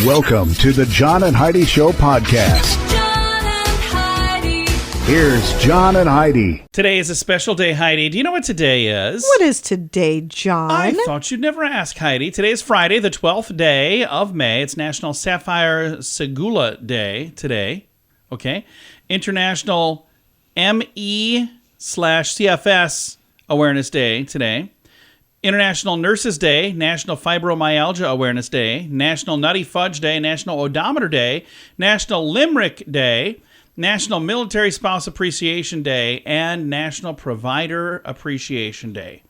Welcome to the John and Heidi Show podcast. John and Heidi. Here's John and Heidi. Today is a special day, Heidi. Do you know what today is? What is today, John? I thought you'd never ask, Heidi. Today is Friday, the 12th day of May. It's National Sapphire Segula Day today. Okay. International ME/CFS Awareness Day today. International Nurses Day, National Fibromyalgia Awareness Day, National Nutty Fudge Day, National Odometer Day, National Limerick Day, National Military Spouse Appreciation Day, and National Provider Appreciation Day.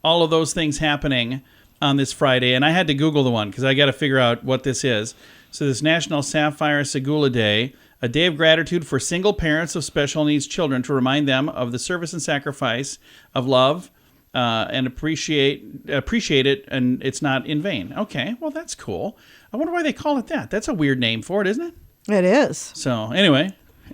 All of those things happening on this Friday, and I had to Google the one because I got to figure out what this is. So this National Sapphire Segula Day, a day of gratitude for single parents of special needs children to remind them of the service and sacrifice of love, and appreciate it, and it's not in vain. Okay, well, that's cool. I wonder why they call it that. That's a weird name for it, isn't it? It is. So anyway,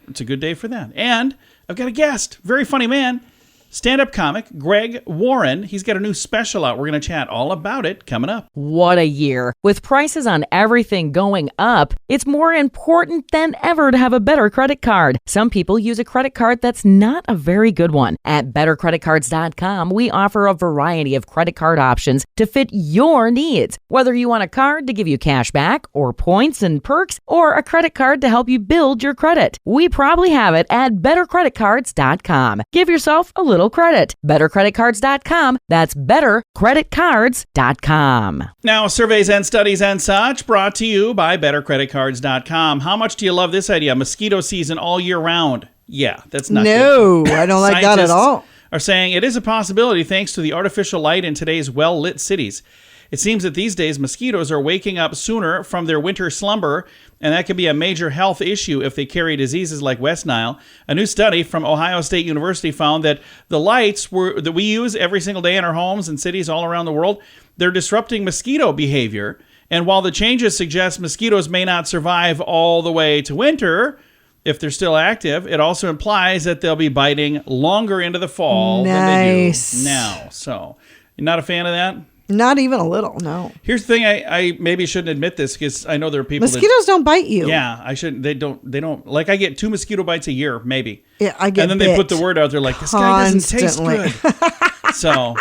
it's a good day for that. And I've got a guest, very funny man, stand-up comic Greg Warren. He's got a new special out. We're going to chat all about it coming up. What a year. With prices on everything going up, it's more important than ever to have a better credit card. Some people use a credit card that's not a very good one. At bettercreditcards.com, we offer a variety of credit card options to fit your needs. Whether you want a card to give you cash back or points and perks, or a credit card to help you build your credit, we probably have it at bettercreditcards.com. Give yourself a little credit. bettercreditcards.com. That's bettercreditcards.com. Now, surveys and studies and such brought to you by bettercreditcards.com. How much do you love this idea? Mosquito season all year round. Yeah, that's not No, good. I don't like that at all. Are saying it is a possibility thanks to the artificial light in today's well-lit cities. It seems that these days mosquitoes are waking up sooner from their winter slumber, and that can be a major health issue if they carry diseases like West Nile. A new study from Ohio State University found that the lights that we use every single day in our homes and cities all around the world, they're disrupting mosquito behavior. And while the changes suggest mosquitoes may not survive all the way to winter, if they're still active, it also implies that they'll be biting longer into the fall than they do now. So, you're not a fan of that? Not even a little, no. Here's the thing, I maybe shouldn't admit this because I know there are people Mosquitoes don't bite you. Yeah, I shouldn't. They don't. Like, I get 2 mosquito bites a year, maybe. Yeah, I get And then they put the word out there like, this guy doesn't taste good. So,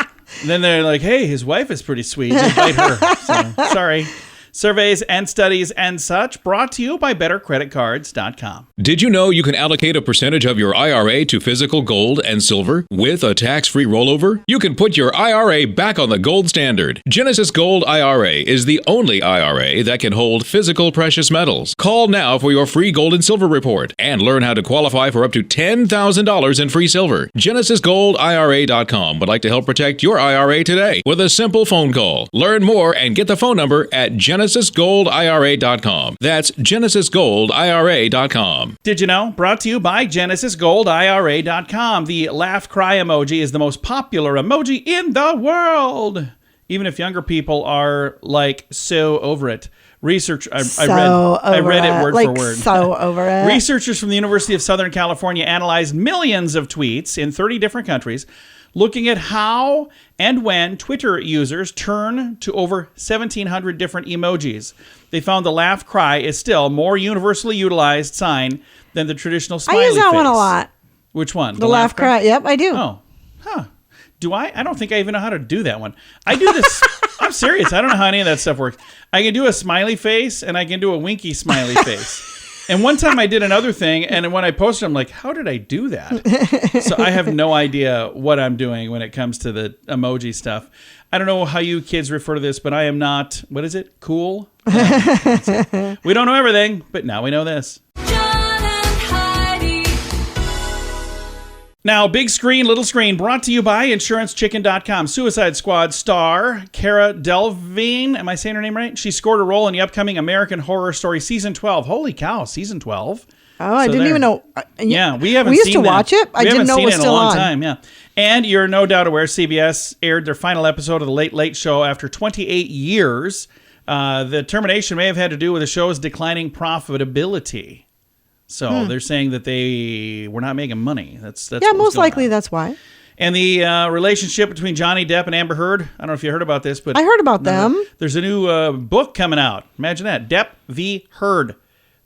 then they're like, hey, his wife is pretty sweet. Just bite her. So, sorry. Surveys and studies and such brought to you by bettercreditcards.com. Did you know you can allocate a percentage of your IRA to physical gold and silver with a tax-free rollover? You can put your IRA back on the gold standard. Genesis Gold IRA is the only IRA that can hold physical precious metals. Call now for your free gold and silver report and learn how to qualify for up to $10,000 in free silver. GenesisGoldIRA.com would like to help protect your IRA today with a simple phone call. Learn more and get the phone number at GenesisGoldIRA.com. That's GenesisGoldIRA.com. Did you know? Brought to you by GenesisGoldIRA.com. The laugh cry emoji is the most popular emoji in the world. Even if younger people are like so over it. I read it word for word. So over it. Researchers from the University of Southern California analyzed millions of tweets in 30 different countries, looking at how and when Twitter users turn to over 1,700 different emojis. They found the laugh cry is still more universally utilized sign than the traditional smiley face. I use that one a lot. Which one? The laugh cry. Yep, I do. Oh, huh. Do I? I don't think I even know how to do that one. I do this. I'm serious. I don't know how any of that stuff works. I can do a smiley face and I can do a winky smiley face. And one time I did another thing, and when I posted, I'm like, how did I do that? So I have no idea what I'm doing when it comes to the emoji stuff. I don't know how you kids refer to this, but I am not, what is it, cool? We don't know everything, but now we know this. John and Heidi. Now, big screen, little screen, brought to you by InsuranceChicken.com. Suicide Squad star Cara Delevingne, am I saying her name right? She scored a role in the upcoming American Horror Story Season 12. Holy cow, Season 12. Oh, I didn't even know. Yeah, we haven't We seen used to watch it. I didn't know it was still on. We haven't seen it in a long time, yeah. And you're no doubt aware CBS aired their final episode of The Late Late Show after 28 years. The termination may have had to do with the show's declining profitability. So they're saying that they were not making money. That's yeah, most likely on. that's why. And the relationship between Johnny Depp and Amber Heard. I don't know if you heard about this, but I heard about them. There's a new book coming out. Imagine that. Depp v. Heard.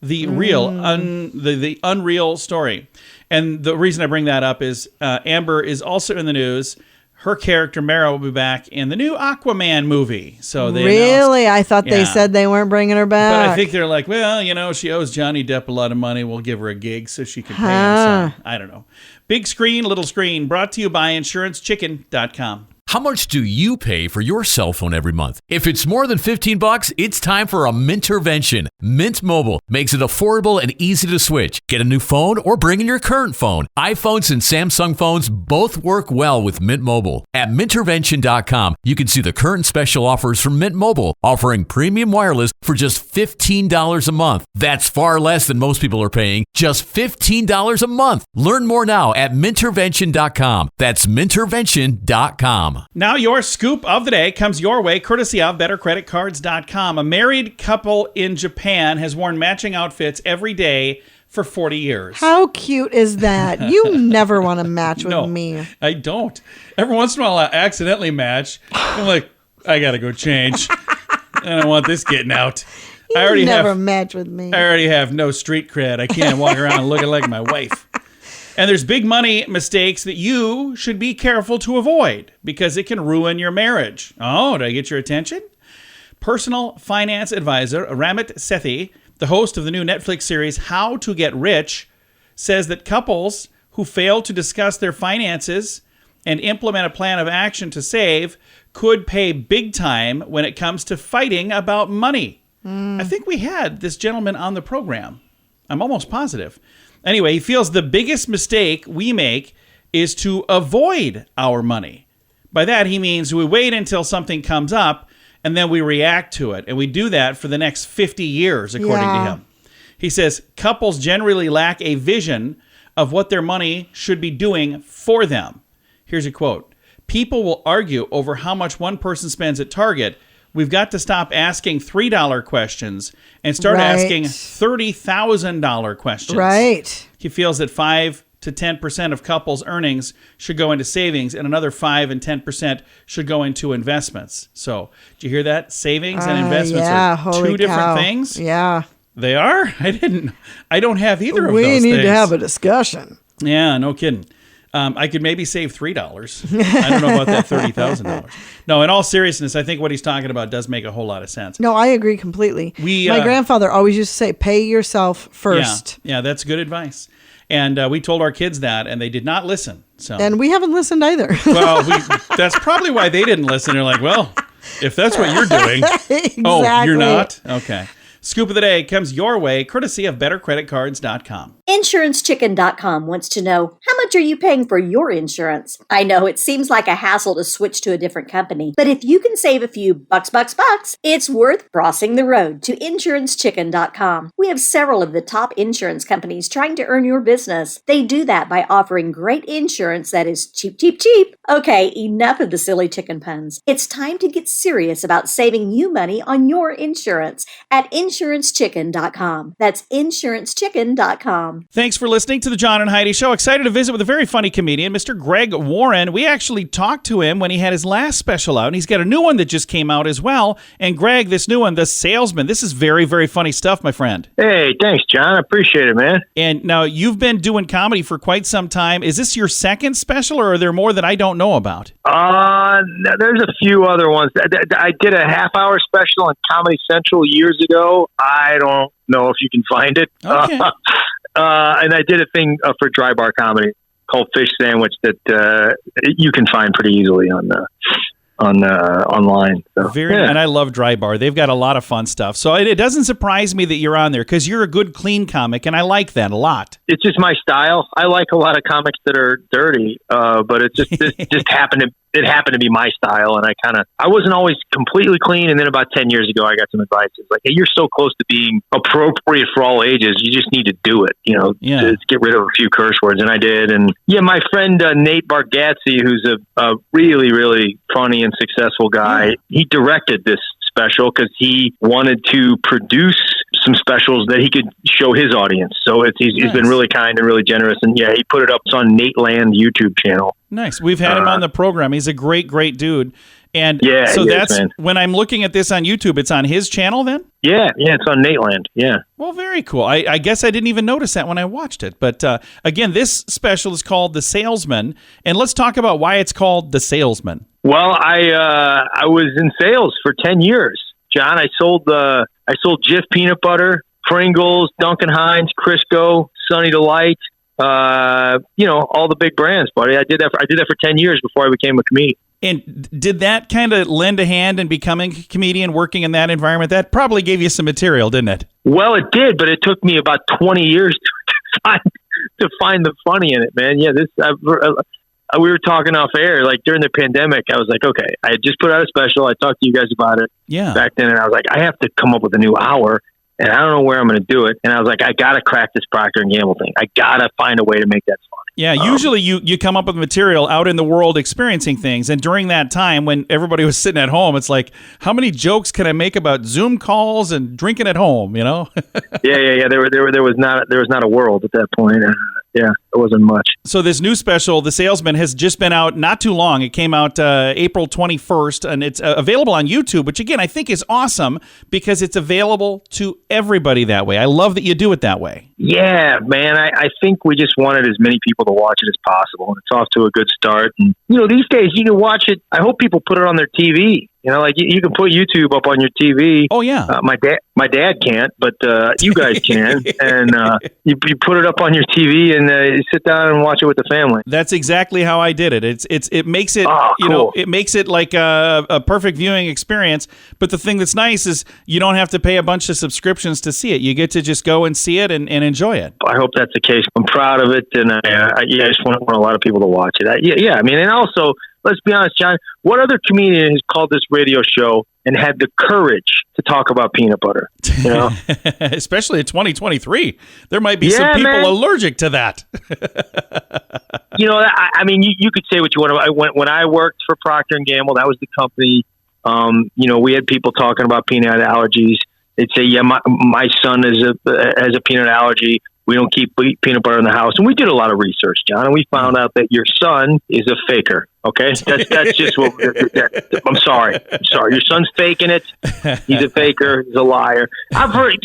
The real, the unreal story. And the reason I bring that up is Amber is also in the news. Her character, Mara, will be back in the new Aquaman movie. So they Really? announced, I thought they said they weren't bringing her back. But I think they're like, well, she owes Johnny Depp a lot of money. We'll give her a gig so she can pay him. So, I don't know. Big screen, little screen, brought to you by InsuranceChicken.com. How much do you pay for your cell phone every month? If it's more than $15, it's time for a Mintervention. Mint Mobile makes it affordable and easy to switch. Get a new phone or bring in your current phone. iPhones and Samsung phones both work well with Mint Mobile. At Mintervention.com, you can see the current special offers from Mint Mobile, offering premium wireless for just $15 a month. That's far less than most people are paying, just $15 a month. Learn more now at Mintervention.com. That's Mintervention.com. Now your scoop of the day comes your way courtesy of BetterCreditCards.com. A married couple in Japan has worn matching outfits every day for 40 years. How cute is that? You never want to match with No, me. I don't. Every once in a while I accidentally match. I'm like, I gotta go change. I don't want this getting out. You never match with me. I already have no street cred. I can't walk around looking like my wife. And there's big money mistakes that you should be careful to avoid because it can ruin your marriage. Oh, did I get your attention? Personal finance advisor Ramit Sethi, the host of the new Netflix series How to Get Rich, says that couples who fail to discuss their finances and implement a plan of action to save could pay big time when it comes to fighting about money. I think we had this gentleman on the program. I'm almost positive. Anyway, he feels the biggest mistake we make is to avoid our money. By that, he means we wait until something comes up and then we react to it. And we do that for the next 50 years, according to him. He says couples generally lack a vision of what their money should be doing for them. Here's a quote. People will argue over how much one person spends at Target. We've got to stop asking $3 questions and start asking $30,000 questions. Right. He feels that 5 to 10% of couples' earnings should go into savings and another 5 and 10% should go into investments. So, did you hear that? Savings and investments are two different things? Yeah. They are? I don't have either of those We things. need to have a discussion. Yeah, no kidding. I could maybe save $3. I don't know about that $30,000. No, in all seriousness, I think what he's talking about does make a whole lot of sense. No, I agree completely. My grandfather always used to say, pay yourself first. Yeah, that's good advice. And we told our kids that, and they did not listen. So, and we haven't listened either. Well, that's probably why they didn't listen. They're like, well, if that's what you're doing. Exactly. Oh, you're not? Okay. Scoop of the day comes your way, courtesy of BetterCreditCards.com. InsuranceChicken.com wants to know, how much are you paying for your insurance? I know it seems like a hassle to switch to a different company, but if you can save a few bucks, it's worth crossing the road to InsuranceChicken.com. We have several of the top insurance companies trying to earn your business. They do that by offering great insurance that is cheap, cheap, cheap. Okay, enough of the silly chicken puns. It's time to get serious about saving you money on your insurance at InsuranceChicken.com. That's InsuranceChicken.com. Thanks for listening to the John and Heidi Show. Excited to visit with a very funny comedian, Mr. Greg Warren. We actually talked to him when he had his last special out, and he's got a new one that just came out as well. And Greg, this new one, The Salesman, this is very, very funny stuff, my friend. Hey, thanks, John. I appreciate it, man. And now you've been doing comedy for quite some time. Is this your second special, or are there more that I don't know about? There's a few other ones. I did a half-hour special on Comedy Central years ago. I don't know if you can find it. Okay. And I did a thing for Dry Bar Comedy called Fish Sandwich that you can find pretty easily on online. So, And I love Dry Bar. They've got a lot of fun stuff. So it doesn't surprise me that you're on there because you're a good, clean comic, and I like that a lot. It's just my style. I like a lot of comics that are dirty, but it just happened to be my style, and I wasn't always completely clean, and then about 10 years ago, I got some advice. It's like, hey, you're so close to being appropriate for all ages, you just need to do it, to get rid of a few curse words, and I did. And my friend Nate Bargatze, who's a really, really funny and successful guy, he directed this special because he wanted to produce some specials that he could show his audience. So he's been really kind and really generous. And yeah, he put it up. It's on Nate Land YouTube channel. Nice. We've had him on the program. He's a great, great dude. And so that's when I'm looking at this on YouTube, it's on his channel then? Yeah, it's on Nate Land. Yeah. Well, very cool. I guess I didn't even notice that when I watched it. But again, this special is called The Salesman. And let's talk about why it's called The Salesman. Well, I was in sales for 10 years, John. I sold Jif peanut butter, Pringles, Duncan Hines, Crisco, Sunny Delight, all the big brands, buddy. I did that for 10 years before I became a comedian. And did that kind of lend a hand in becoming a comedian, working in that environment? That probably gave you some material, didn't it? Well, it did, but it took me about 20 years to find the funny in it, man. Yeah, we were talking off air, like during the pandemic. I was like, okay, I had just put out a special. I talked to you guys about it back then, and I was like, I have to come up with a new hour, and I don't know where I'm going to do it. And I was like, I got to crack this Procter & Gamble thing. I got to find a way to make that funny. Yeah, usually you come up with material out in the world experiencing things. And during that time when everybody was sitting at home, it's like, how many jokes can I make about Zoom calls and drinking at home, you know? Yeah. There was not a world at that point. Yeah, it wasn't much. So this new special, The Salesman, has just been out not too long. It came out April 21st, and it's available on YouTube, which, again, I think is awesome because it's available to everybody that way. I love that you do it that way. Yeah, man. I think we just wanted as many people to watch it as possible, and it's off to a good start. And, these days you can watch it. I hope people put it on their TV. Like you can put YouTube up on your TV. Oh yeah. My dad can't, but you guys can, and you put it up on your TV and you sit down and watch it with the family. That's exactly how I did it. It makes it cool. It makes it like a perfect viewing experience. But the thing that's nice is you don't have to pay a bunch of subscriptions to see it. You get to just go and see it and enjoy it. I hope that's the case. I'm proud of it, and I just want a lot of people to watch it. I mean, and also. Let's be honest, John, what other comedian has called this radio show and had the courage to talk about peanut butter? Especially in 2023. There might be some people allergic to that. I mean, you could say what you want. When I worked for Procter & Gamble, that was the company. We had people talking about peanut allergies. They'd say, yeah, my son has a peanut allergy. We don't keep peanut butter in the house. And we did a lot of research, John, and we found out that your son is a faker. Okay? That's just what I'm sorry. Your son's faking it. He's a faker. He's a liar. I've heard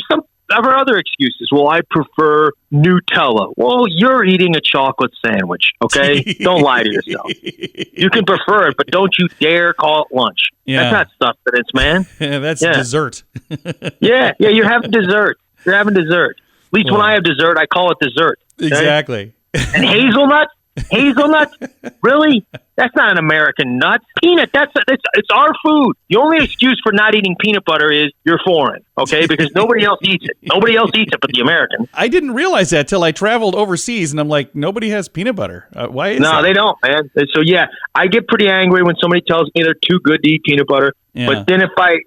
other excuses. Well, I prefer Nutella. Well, you're eating a chocolate sandwich, okay? Don't lie to yourself. You can prefer it, but don't you dare call it lunch. Yeah. That's not sustenance, man. That's dessert. Yeah, you're having dessert. You're having dessert. At least when I have dessert, I call it dessert. Okay? Exactly. And hazelnut? Hazelnut? Really? That's not an American nut. Peanut, it's our food. The only excuse for not eating peanut butter is you're foreign, okay? Because nobody else eats it. Nobody else eats it but the Americans. I didn't realize that till I traveled overseas, and I'm like, nobody has peanut butter. Why is that? No, they don't, man. So, yeah, I get pretty angry when somebody tells me they're too good to eat peanut butter. Yeah. But then if I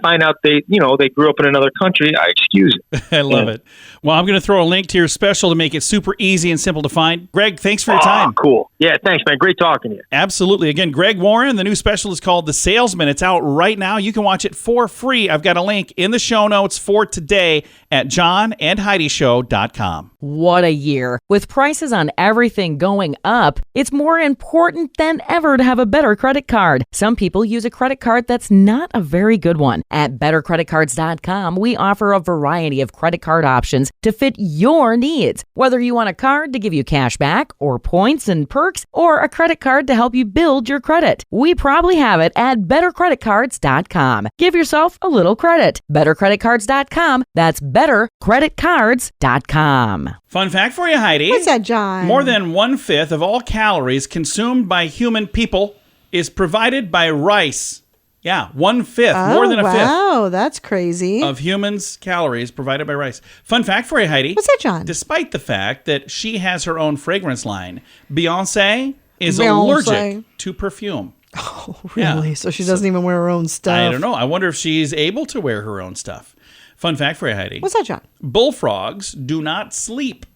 find out they grew up in another country, I excuse it. I love it. Well, I'm going to throw a link to your special to make it super easy and simple to find. Greg, thanks for your time. Cool. Yeah, thanks, man. Great talking to you. Absolutely. Again, Greg Warren, the new special is called The Salesman. It's out right now. You can watch it for free. I've got a link in the show notes for today at johnandheidishow.com. What a year. With prices on everything going up, it's more important than ever to have a better credit card. Some people use a credit card that's not a very good one. At bettercreditcards.com, we offer a variety of credit card options to fit your needs. Whether you want a card to give you cash back or points and perks, or a credit card to help you build your credit, we probably have it at bettercreditcards.com. Give yourself a little credit. Bettercreditcards.com. That's bettercreditcards.com. Fun fact for you, Heidi. What's that, John? More than 1/5 of all calories consumed by human people is provided by rice. Yeah, 1/5, more than a fifth. Wow, that's crazy. Of humans' calories provided by rice. Fun fact for you, Heidi. What's that, John? Despite the fact that she has her own fragrance line, Beyonce is allergic to perfume. Oh, really? Yeah. So she doesn't even wear her own stuff? I don't know. I wonder if she's able to wear her own stuff. Fun fact for you, Heidi. What's that, John? Bullfrogs do not sleep.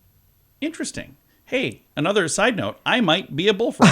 Interesting. Hey, another side note, I might be a bullfrog.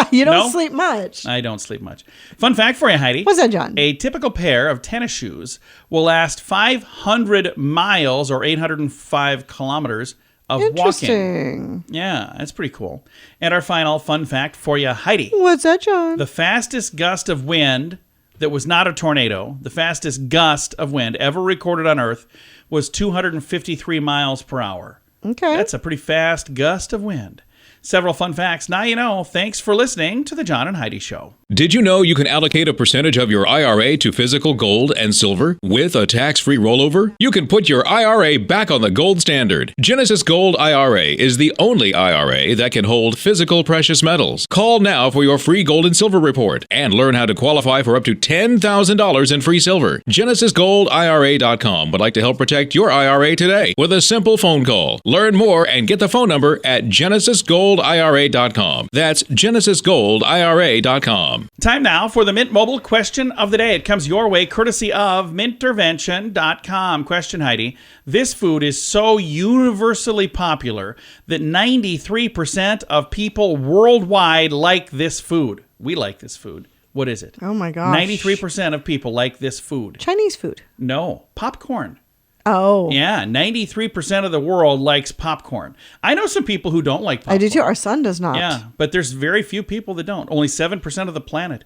You don't No? sleep much. I don't sleep much. Fun fact for you, Heidi. What's that, John? A typical pair of tennis shoes will last 500 miles or 805 kilometers of walking. Interesting. Yeah, that's pretty cool. And our final fun fact for you, Heidi. What's that, John? The fastest gust of wind that was not a tornado, the fastest gust of wind ever recorded on Earth was 253 miles per hour. Okay. That's a pretty fast gust of wind. Several fun facts. Now you know. Thanks for listening to The John and Heidi Show. Did you know you can allocate a percentage of your IRA to physical gold and silver with a tax-free rollover? You can put your IRA back on the gold standard. Genesis Gold IRA is the only IRA that can hold physical precious metals. Call now for your free gold and silver report and learn how to qualify for up to $10,000 in free silver. GenesisGoldIRA.com would like to help protect your IRA today with a simple phone call. Learn more and get the phone number at GenesisGoldIRA.com. That's GenesisGoldIRA.com. Time now for the Mint Mobile question of the day. It comes your way courtesy of Mintervention.com. Question, Heidi. This food is so universally popular that 93% of people worldwide like this food. We like this food. What is it? Oh, my gosh. 93% of people like this food. Chinese food. No, popcorn. Oh. Yeah, 93% of the world likes popcorn. I know some people who don't like popcorn. I do too. Our son does not. Yeah, but there's very few people that don't. Only 7% of the planet.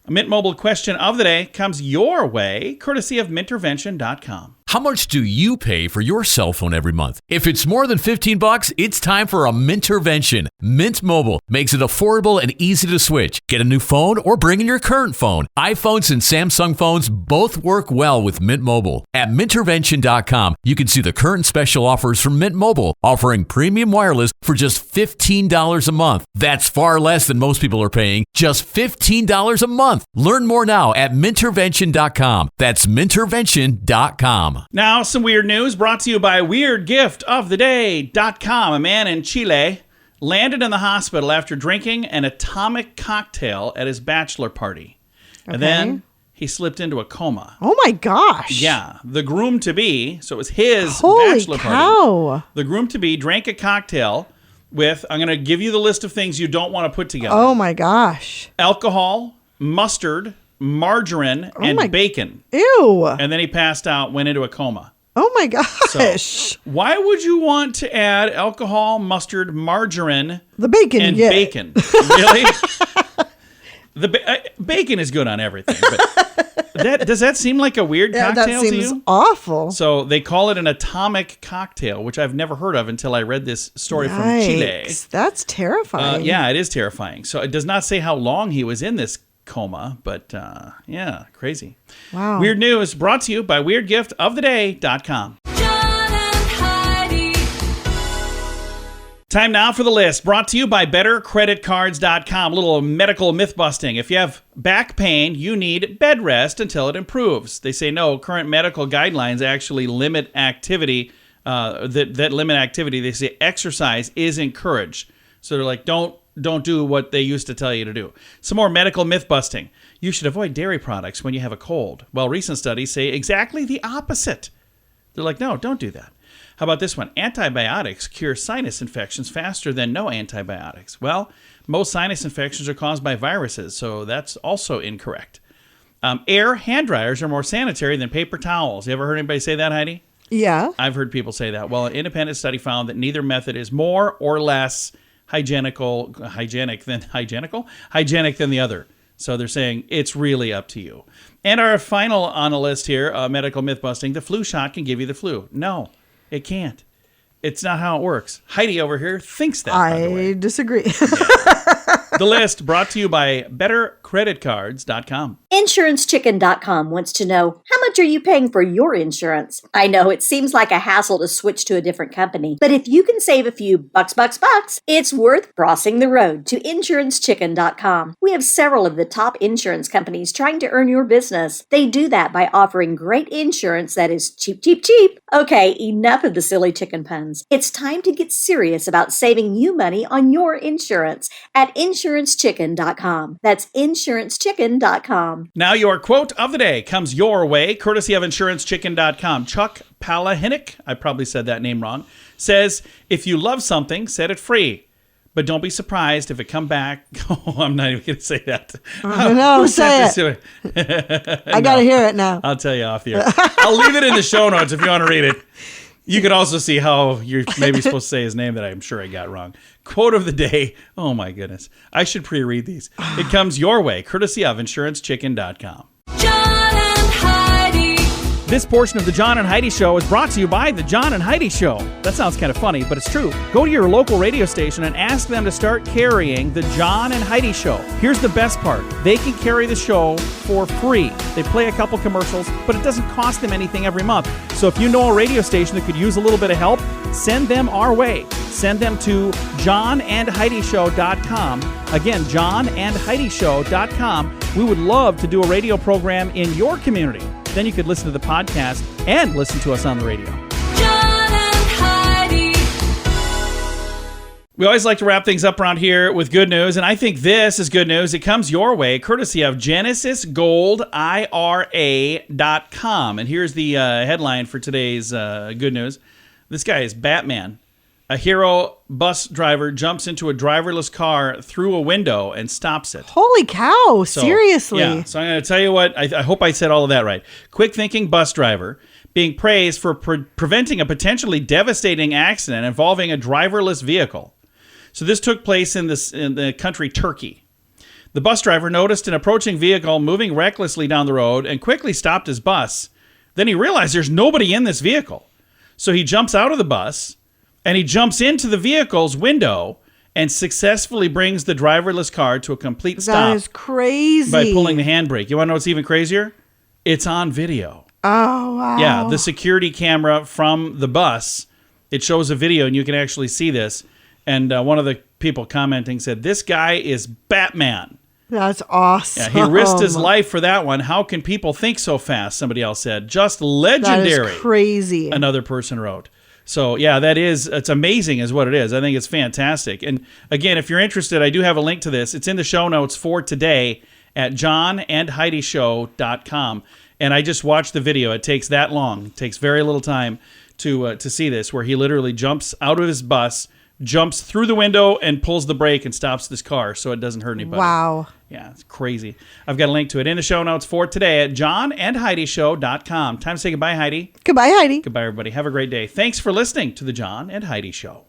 A Mint Mobile question of the day comes your way, courtesy of Mintervention.com. How much do you pay for your cell phone every month? If it's more than $15, it's time for a Mintervention. Mint Mobile makes it affordable and easy to switch. Get a new phone or bring in your current phone. iPhones and Samsung phones both work well with Mint Mobile. At Mintervention.com, you can see the current special offers from Mint Mobile, offering premium wireless for just $15 a month. That's far less than most people are paying, just $15 a month. Learn more now at Mintervention.com. That's Mintervention.com. Now, some weird news brought to you by WeirdGiftOfTheDay.com. A man in Chile landed in the hospital after drinking an atomic cocktail at his bachelor party. And then he slipped into a coma. Oh, my gosh. Yeah. The groom-to-be, so it was his Holy bachelor cow. party. The groom-to-be drank a cocktail with, I'm going to give you the list of things you don't want to put together. Oh, my gosh. Alcohol, mustard, margarine, and bacon. Ew. And then he passed out, went into a coma. Oh, my gosh. So, why would you want to add alcohol, mustard, margarine, the bacon, and yeah. bacon? Really? Bacon is good on everything, but does that seem like a weird cocktail that to seems you? awful. So they call it an atomic cocktail, which I've never heard of until I read this story from Chile. Yikes. That's terrifying. Yeah, it is terrifying. So it does not say how long he was in this coma, but yeah, crazy. Wow. Weird news brought to you by WeirdGiftOfTheDay.com. John and Heidi. Time now for the list, brought to you by BetterCreditCards.com. A little medical myth busting. If you have back pain, you need bed rest until it improves. They say no, current medical guidelines actually limit activity. That limit activity. They say exercise is encouraged. So they're like, don't do what they used to tell you to do. Some more medical myth busting. You should avoid dairy products when you have a cold. Well, recent studies say exactly the opposite. They're like, no, don't do that. How about this one? Antibiotics cure sinus infections faster than no antibiotics. Well, most sinus infections are caused by viruses, so that's also incorrect. Air hand dryers are more sanitary than paper towels. You ever heard anybody say that, Heidi? Yeah. I've heard people say that. Well, an independent study found that neither method is more or less hygienic than the other. So they're saying it's really up to you. And our final on the list here, medical myth busting, the flu shot can give you the flu. No, it can't. It's not how it works. Heidi over here thinks that, by the way. I disagree. The list brought to you by BetterCreditCards.com. InsuranceChicken.com wants to know, how much are you paying for your insurance? I know it seems like a hassle to switch to a different company, but if you can save a few bucks, it's worth crossing the road to InsuranceChicken.com. We have several of the top insurance companies trying to earn your business. They do that by offering great insurance that is cheap. Okay, enough of the silly chicken puns. It's time to get serious about saving you money on your insurance. At InsuranceChicken.com, insurancechicken.com. That's insurancechicken.com. Now your quote of the day comes your way, courtesy of insurancechicken.com. Chuck Palahniuk, I probably said that name wrong, says, if you love something, set it free. But don't be surprised if it come back. Oh, I'm not even going to say that. No, say it. I got to hear it now. I'll tell you off the air. I'll leave it in the show notes if you want to read it. You could also see how you're maybe supposed to say his name that I'm sure I got wrong. Quote of the day. Oh, my goodness. I should pre-read these. It comes your way, courtesy of insurancechicken.com. John and Heidi. This portion of the John and Heidi Show is brought to you by the John and Heidi Show. That sounds kind of funny, but it's true. Go to your local radio station and ask them to start carrying the John and Heidi Show. Here's the best part. They can carry the show for free. They play a couple commercials, but it doesn't cost them anything every month. So if you know a radio station that could use a little bit of help, send them our way. Send them to johnandheidishow.com. Again, johnandheidishow.com. We would love to do a radio program in your community. Then you could listen to the podcast and listen to us on the radio. John and Heidi. We always like to wrap things up around here with good news, and I think this is good news. It comes your way, courtesy of GenesisGoldIRA.com. And here's the headline for today's good news. This guy is Batman. A hero bus driver jumps into a driverless car through a window and stops it. Holy cow, seriously. Yeah, so I'm going to tell you what, I hope I said all of that right. Quick-thinking bus driver being praised for preventing a potentially devastating accident involving a driverless vehicle. So this took place in the country Turkey. The bus driver noticed an approaching vehicle moving recklessly down the road and quickly stopped his bus. Then he realized there's nobody in this vehicle. So he jumps out of the bus, and he jumps into the vehicle's window and successfully brings the driverless car to a complete stop. That is crazy. By pulling the handbrake. You want to know what's even crazier? It's on video. Oh, wow. Yeah, the security camera from the bus, it shows a video, and you can actually see this. And one of the people commenting said, this guy is Batman. That's awesome. Yeah, he risked his life for that one. How can people think so fast? Somebody else said. Just legendary. That is crazy. Another person wrote. So, yeah, it's amazing is what it is. I think it's fantastic. And, again, if you're interested, I do have a link to this. It's in the show notes for today at johnandheidishow.com. And I just watched the video. It takes that long. It takes very little time to see this, where he literally jumps out of his bus, jumps through the window, and pulls the brake and stops this car so it doesn't hurt anybody. Wow. Yeah, it's crazy. I've got a link to it in the show notes for today at johnandheidishow.com. Time to say goodbye, Heidi. Goodbye, Heidi. Goodbye, everybody. Have a great day. Thanks for listening to The John and Heidi Show.